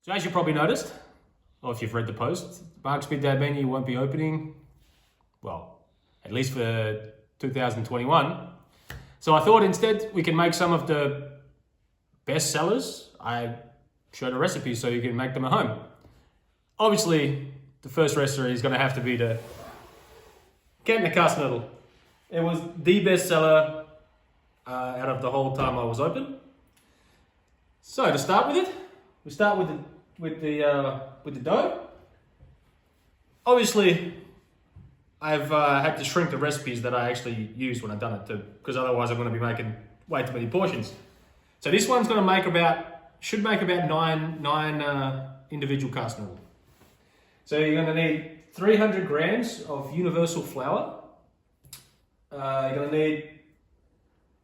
So as you probably noticed, or if you've read the post, Mark's Midday Menu won't be opening, well, at least for 2021. So I thought instead we can make some of the best sellers. I showed a recipe so you can make them at home. Obviously, the first recipe is going to have to be the Kärntner Kasnudeln. It was the best seller out of the whole time I was open. So to start with it, we start with the dough. Obviously, I've had to shrink the recipes that I actually used when I've done it too, because otherwise I'm going to be making way too many portions. So this one's going to should make about nine individual Kasnudeln. So you're going to need 300 grams of universal flour. You're going to need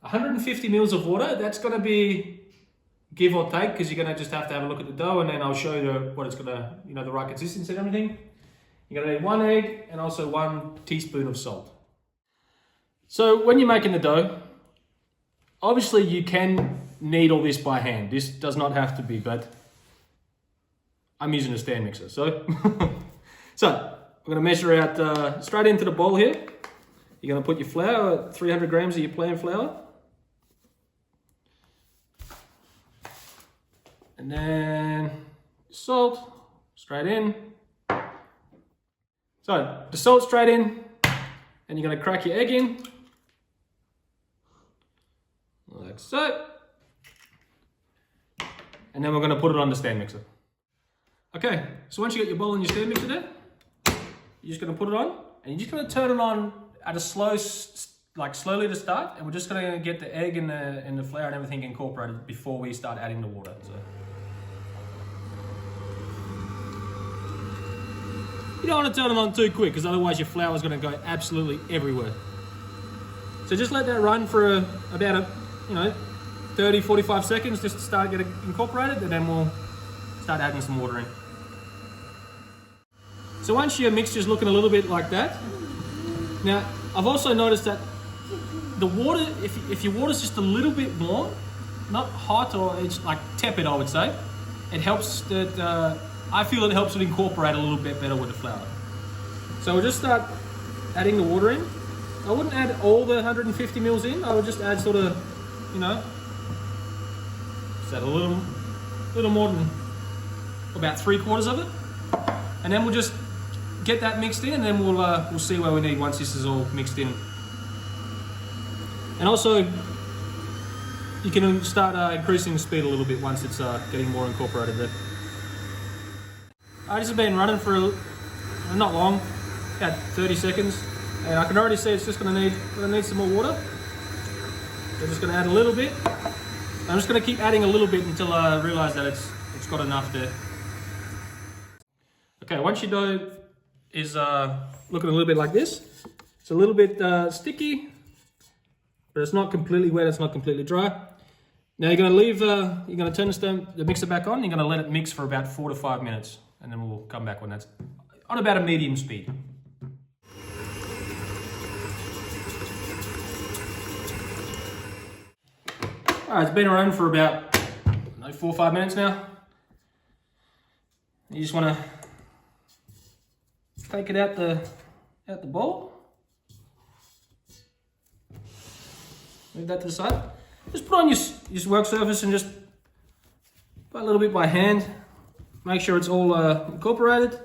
150 mils of water. That's going to be give or take, because you're going to just have to have a look at the dough, and then I'll show you what it's going to, the right consistency and everything. You're going to need 1 egg and also 1 teaspoon of salt. So when you're making the dough, obviously you can knead all this by hand. This does not have to be, but I'm using a stand mixer. So, I'm going to measure out straight into the bowl here. You're going to put your flour, 300 grams of your plain flour. And then salt, straight in. So the salt straight in, and you're going to crack your egg in, like so. And then we're going to put it on the stand mixer. Okay, so once you get your bowl and your stand mixer there, you're just going to put it on, and you're just going to turn it on at a slowly to start, and we're just going to get the egg and the flour and everything incorporated before we start adding the water. So you don't want to turn it on too quick, because otherwise your flour is going to go absolutely everywhere. So just let that run for about 30-45 seconds just to start getting incorporated, and then we'll start adding some water in. So once your mixture's looking a little bit like that, now I've also noticed that the water, if your water's just a little bit warm, not hot or it's like tepid, I would say, it helps that, I feel it helps it incorporate a little bit better with the flour. So we'll just start adding the water in. I wouldn't add all the 150 mils in, I would just add sort of, just add a little more than about 3/4 of it. And then we'll just get that mixed in, and then we'll see where we need once this is all mixed in. And also, you can start increasing the speed a little bit once it's getting more incorporated there. This has been running for not long, about 30 seconds, and I can already see it's just going to need some more water. So I'm just going to add a little bit. I'm just going to keep adding a little bit until I realise that it's got enough there. Okay, once your dough is looking a little bit like this, it's a little bit sticky, but it's not completely wet, it's not completely dry. Now you're going to turn the mixer back on, you're going to let it mix for about 4 to 5 minutes, and then we'll come back when that's on about a medium speed. Alright, it's been around for about 4 or 5 minutes now. You just want to take it out the bowl. Move that to the side. Just put on your work surface and just put a little bit by hand. Make sure it's all incorporated.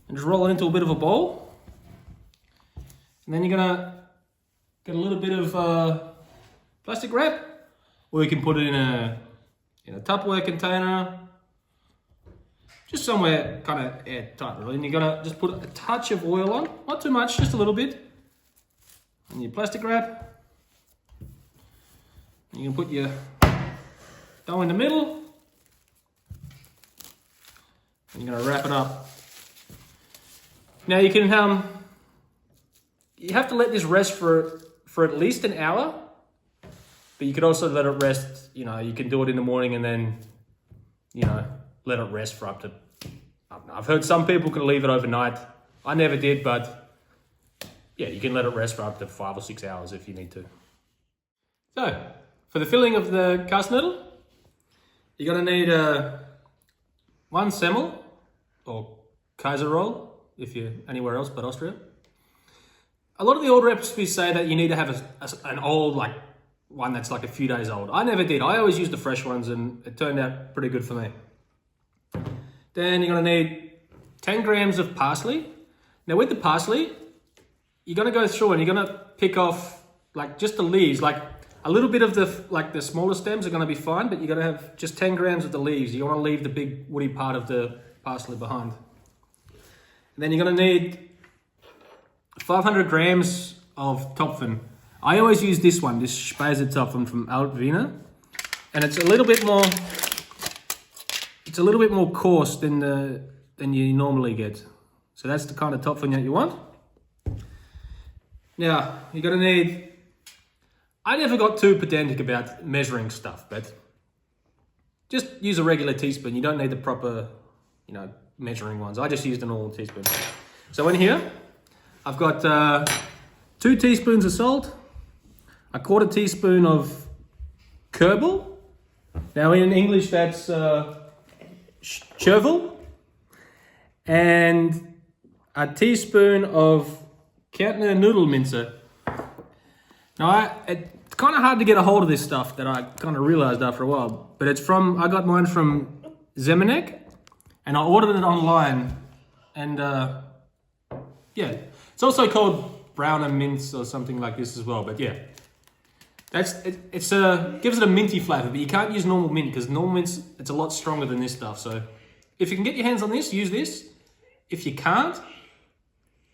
And just roll it into a bit of a bowl. And then you're gonna get a little bit of plastic wrap, or you can put it in a Tupperware container. Just somewhere kind of airtight, really. And you're gonna just put a touch of oil on, not too much, just a little bit. And your plastic wrap. And you can put your dough in the middle. And you're gonna wrap it up. Now you can you have to let this rest for at least an hour, but you could also let it rest. You can do it in the morning and then let it rest for up to, I don't know, I've heard some people can leave it overnight. I never did, but yeah, you can let it rest for up to 5 or 6 hours if you need to. So For the filling of the Kasnudel, you're gonna need one semmel or Kaiser roll if you're anywhere else but Austria. A lot of the old recipes say that you need to have an old, like one that's like a few days old. I never did. I always used the fresh ones and it turned out pretty good for me. Then you're gonna need 10 grams of parsley. Now with the parsley, you're gonna go through and you're gonna pick off like just the leaves, like a little bit of the smaller stems are gonna be fine, but you're gonna have just 10 grams of the leaves. You wanna leave the big woody part of the parsley behind. And then you're gonna need 500 grams of Topfen. I always use this one, this Speise Topfen from Altwiener, and it's a little bit more coarse than you normally get. So that's the kind of Topfen that you want. Now you're gonna need. I never got too pedantic about measuring stuff, but just use a regular teaspoon. You don't need the proper, measuring ones. I just used a normal teaspoon. So in here, I've got 2 teaspoons of salt, a quarter teaspoon of kerbal. Now in English that's chervil, and a teaspoon of Kärntner Kasnudeln. Now it's kind of hard to get a hold of this stuff that I kind of realized after a while, but I got mine from Zemanek, and I ordered it online, and yeah, it's also called brown and mince or something like this as well, but yeah. Gives it a minty flavour, but you can't use normal mint because normal mint, it's a lot stronger than this stuff. So if you can get your hands on this, use this. If you can't,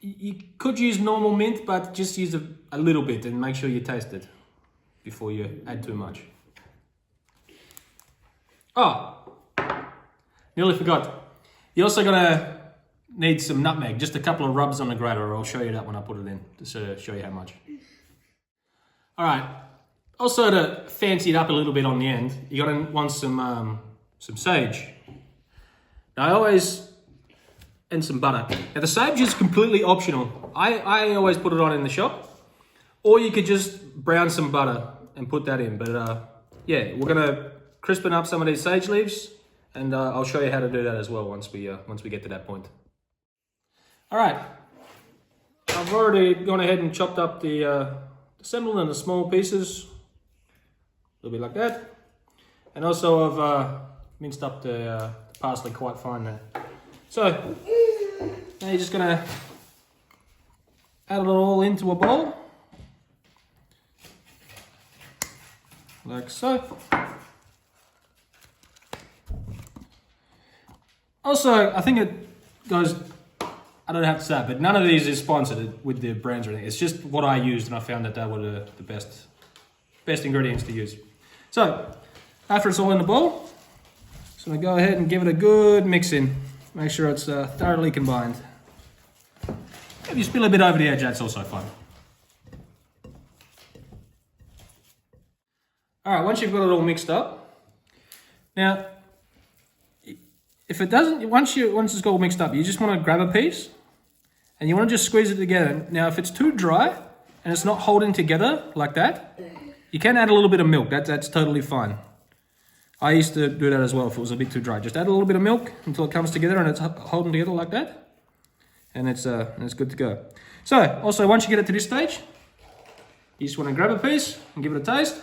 you could use normal mint, but just use a little bit and make sure you taste it before you add too much. Oh, nearly forgot. You're also gonna need some nutmeg, just a couple of rubs on the grater. I'll show you that when I put it in, just to show you how much. All right. Also, to fancy it up a little bit on the end, you're gonna want some sage. Now, and some butter. Now, the sage is completely optional. I always put it on in the shop, or you could just brown some butter and put that in. But yeah, we're gonna crispen up some of these sage leaves, and I'll show you how to do that as well once we get to that point. All right, I've already gone ahead and chopped up the semmel into small pieces. A little bit like that, and also I've minced up the parsley quite fine there. So now you're just gonna add it all into a bowl, like so. Also, I think it goes. I don't have to say it, but none of these is sponsored with the brands or anything. It's just what I used, and I found that they were the best ingredients to use. So, after it's all in the bowl, just gonna go ahead and give it a good mix in. Make sure it's thoroughly combined. If you spill a bit over the edge, that's also fine. All right, once you've got it all mixed up, now, if it doesn't, once it's all mixed up, you just want to grab a piece, and you want to just squeeze it together. Now, if it's too dry and it's not holding together like that, you can add a little bit of milk. That's totally fine. I used to do that as well if it was a bit too dry. Just add a little bit of milk until it comes together and it's holding together like that, and it's good to go. So, also once you get it to this stage, you just want to grab a piece and give it a taste.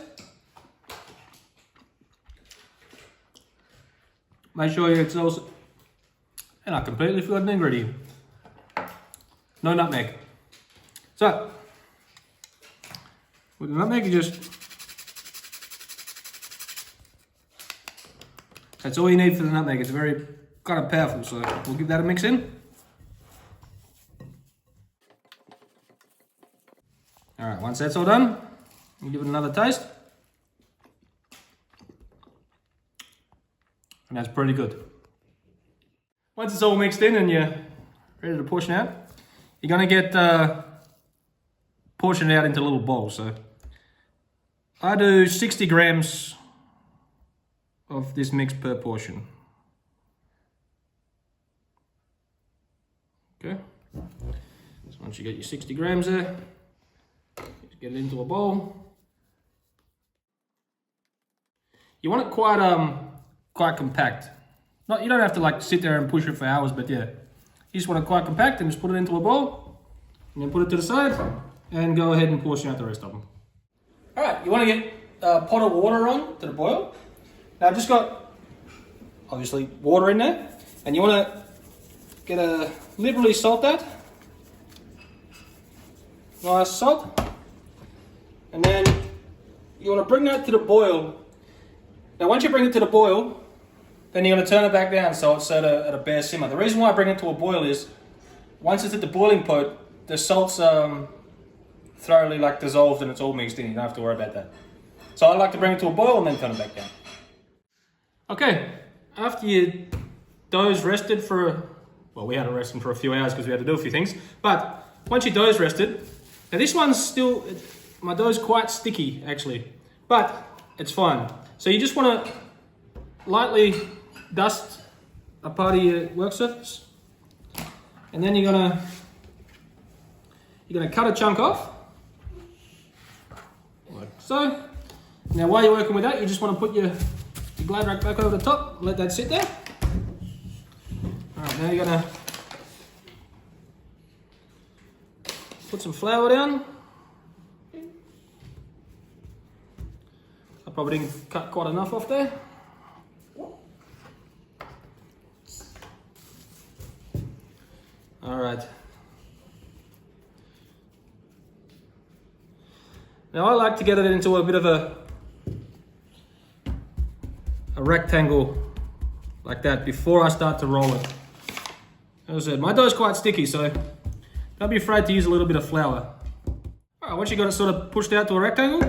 Make sure it's also, and I completely forgot an ingredient. No nutmeg. So, with the nutmeg, that's all you need for the nutmeg. It's very kind of powerful, so we'll give that a mix in. All right, once that's all done, we'll give it another taste. And that's pretty good. Once it's all mixed in and you're ready to portion out, you're gonna get portioned out into little bowls. So I do 60 grams of this mix per portion. Okay. So once you get your 60 grams there, just get it into a bowl. You want it quite compact. Not, you don't have to like sit there and push it for hours, but yeah, you just want it quite compact and just put it into a bowl and then put it to the side and go ahead and portion out the rest of them. All right, you want to get a pot of water on to the boil. Now I've just got obviously water in there, and you want to liberally salt that. Nice salt. And then you want to bring that to the boil. Now once you bring it to the boil, then you're going to turn it back down so it's at a bare simmer. The reason why I bring it to a boil is once it's at the boiling point, the salt's thoroughly like dissolved and it's all mixed in. You don't have to worry about that. So I like to bring it to a boil and then turn it back down. Okay, after your dough's rested for, well, we had it resting for a few hours because we had to do a few things. But once your dough's rested, now this one's still, my dough's quite sticky actually, but it's fine. So you just want to lightly dust a part of your work surface, and then you're gonna cut a chunk off, like so. Now while you're working with that, you just want to put your glad rack back over the top, let that sit there. All right, now you're gonna put some flour down. I probably didn't cut quite enough off there. All right. Now I like to get it into a bit of a rectangle like that before I start to roll it. As I said, my dough's quite sticky, so don't be afraid to use a little bit of flour. All right, once you got it sort of pushed out to a rectangle,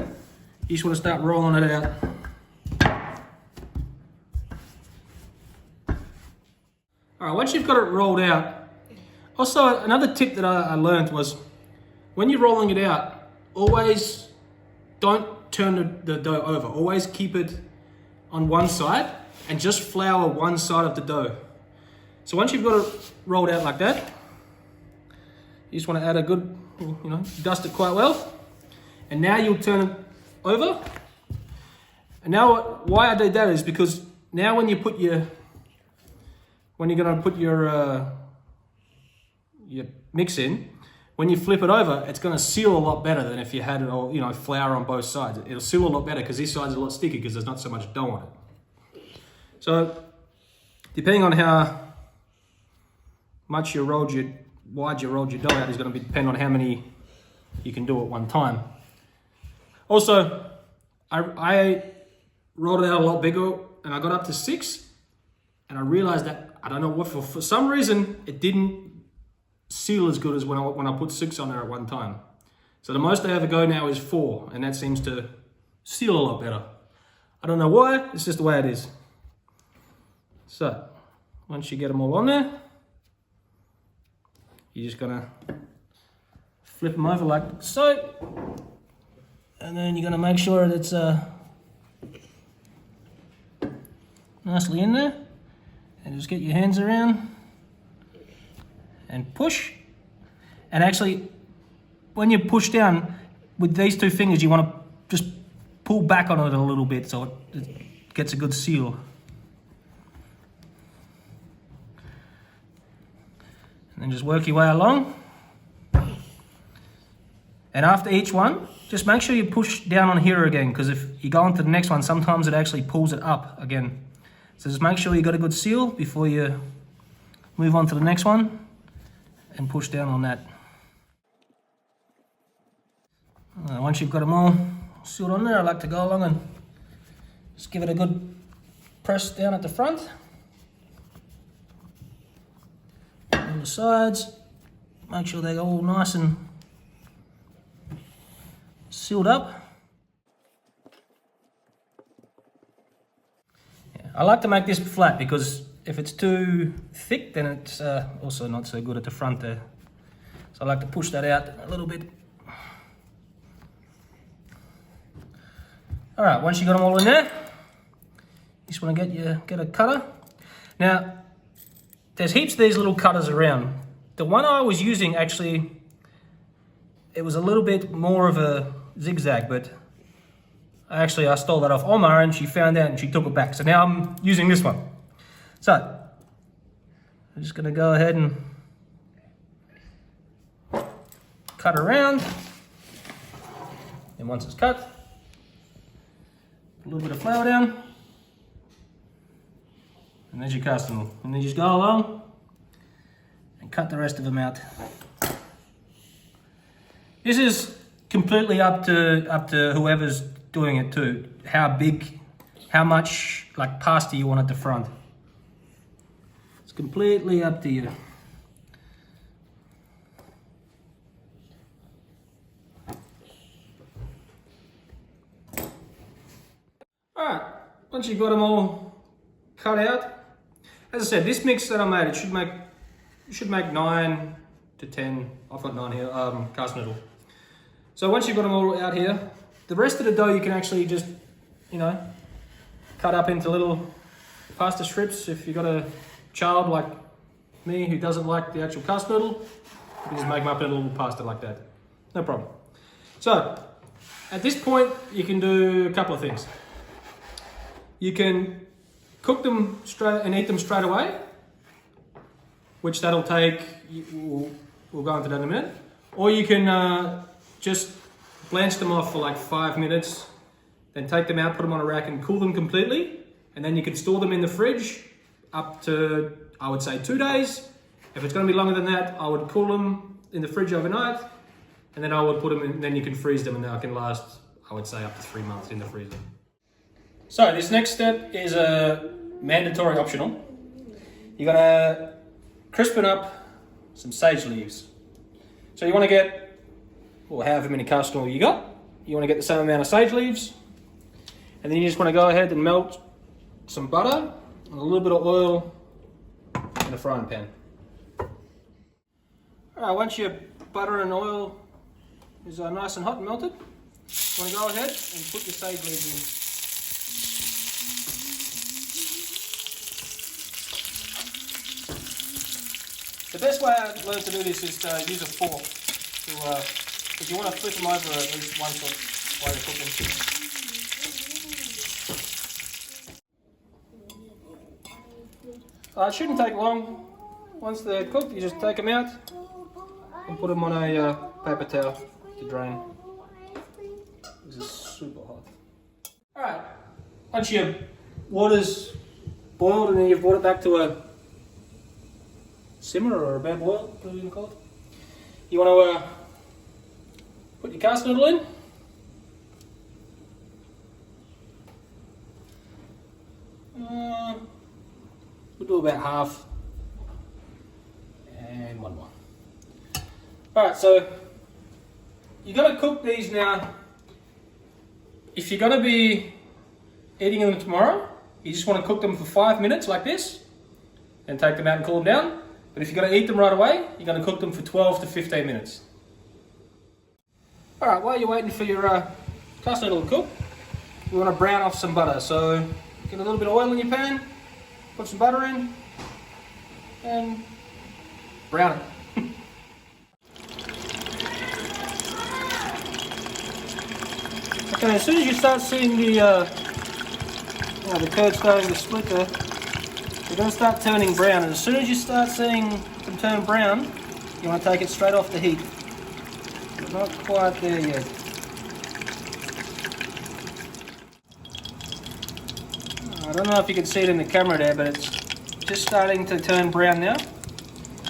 you just want to start rolling it out. All right, once you've got it rolled out, also another tip that I learned was when you're rolling it out, always don't turn the dough over. Always keep it on one side and just flour one side of the dough. So once you've got it rolled out like that, you just want to add a good, dust it quite well. And now you'll turn it over. And now why I did that is because now when you're going to put your mix in, when you flip it over, it's going to seal a lot better than if you had it all, flour on both sides. It'll seal a lot better because this side's a lot sticky because there's not so much dough on it. So depending on how much wide you rolled your dough out is going to depend on how many you can do at one time. Also, I rolled it out a lot bigger and I got up to 6, and I realized that, I don't know what, for some reason, it didn't seal as good as when I put 6 on there at one time. So the most I ever go now is 4, and that seems to seal a lot better. I don't know why, it's just the way it is. So, once you get them all on there, you're just gonna flip them over like so, and then you're gonna make sure that it's nicely in there, and just get your hands around and push. And actually, when you push down with these 2 fingers, you want to just pull back on it a little bit so it gets a good seal. And then just work your way along. And after each one, just make sure you push down on here again, because if you go on to the next one, sometimes it actually pulls it up again. So just make sure you got a good seal before you move on to the next one and push down on that. Once you've got them all sealed on there, I like to go along and just give it a good press down at the front. On the sides, make sure they're all nice and sealed up. Yeah, I like to make this flat because if it's too thick, then it's also not so good at the front there. So I like to push that out a little bit. All right, once you got them all in there, you just want to get a cutter. Now, there's heaps of these little cutters around. The one I was using, actually, it was a little bit more of a zigzag, but I stole that off Oma and she found out and she took it back. So now I'm using this one. So, I'm just gonna go ahead and cut around. And once it's cut, a little bit of flour down. And there's your cast noodle. And then just go along and cut the rest of them out. This is completely up to whoever's doing it too. How much like pasta you want at the front. It's completely up to you. Alright, once you've got them all cut out, as I said, this mix that I made, it should make 9 to 10, I've got 9 here, cast noodle. So once you've got them all out here, the rest of the dough you can actually just, you know, cut up into little pasta strips. If you've got a child like me who doesn't like the actual cast noodle, you can just make them up in a little pasta like that. No problem. So, at this point, you can do a couple of things. You can cook them straight and eat them straight away, which that'll take, we'll go into that in a minute. Or you can just blanch them off for like 5 minutes, then take them out, put them on a rack and cool them completely. And then you can store them in the fridge up to, I would say 2 days. If it's gonna be longer than that, I would cool them in the fridge overnight. And then I would put them in, then you can freeze them and they can last, I would say up to 3 months in the freezer. So this next step is a mandatory optional. You're gonna crispen up some sage leaves. So you wanna get, or however many cast noodle you got, you wanna get the same amount of sage leaves. And then you just wanna go ahead and melt some butter and a little bit of oil in a frying pan. Alright, once your butter and oil is nice and hot and melted, you wanna go ahead and put your sage leaves in. The best way I learned to do this is to use a fork, because you want to flip them over at least once while you're cooking. It shouldn't take long. Once they're cooked, you just take them out and put them on a paper towel to drain. This is super hot. Alright, once your water's boiled and then you've brought it back to a simmer or a bad boil, whatever you can call it. You want to put your cast noodle in. We'll do about half. And one more. Alright, so you're going to cook these now. If you're going to be eating them tomorrow, you just want to cook them for 5 minutes like this. And take them out and cool them down. But if you're going to eat them right away, you're going to cook them for 12 to 15 minutes. Alright, while you're waiting for your cast noodle to cook, you want to brown off some butter. So get a little bit of oil in your pan, put some butter in, and brown it. Okay, as soon as you start seeing the curd starting to split there, they're going to start turning brown, and as soon as you start seeing them turn brown, you want to take it straight off the heat. We're not quite there yet. I don't know if you can see it in the camera there, but it's just starting to turn brown now.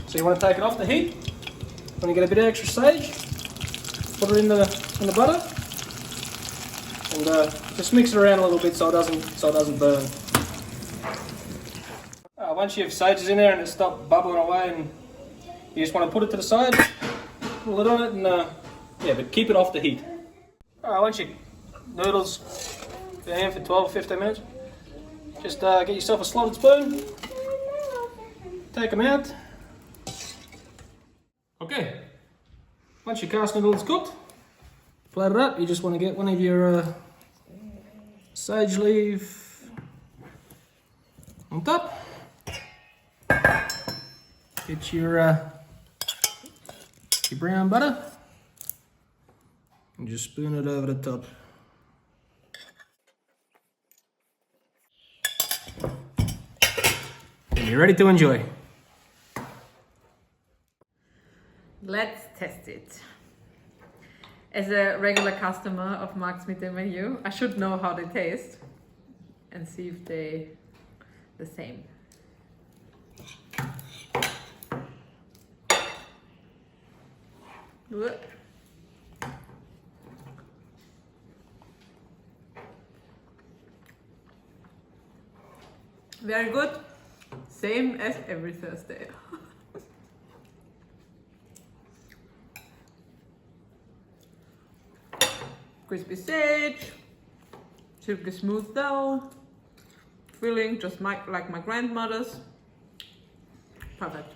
So you want to take it off the heat. When you get a bit of extra sage, put it in the butter, and just mix it around a little bit so it doesn't burn. Once you have sages in there and it stopped bubbling away, and you just want to put it to the side, put a lid on it, and but keep it off the heat. Alright, once your noodles go in for 12 or 15 minutes, just get yourself a slotted spoon, take them out. Okay, once your cast noodle is cooked, plate it up. You just want to get one of your sage leaf on top. Get your brown butter and just spoon it over the top. and you're ready to enjoy. Let's test it. As a regular customer of Mark's Midday Menu, I should know how they taste and see if they're the same. Very good. Same as every Thursday. Crispy sage, silky smooth dough, filling just like my grandmother's. Perfect.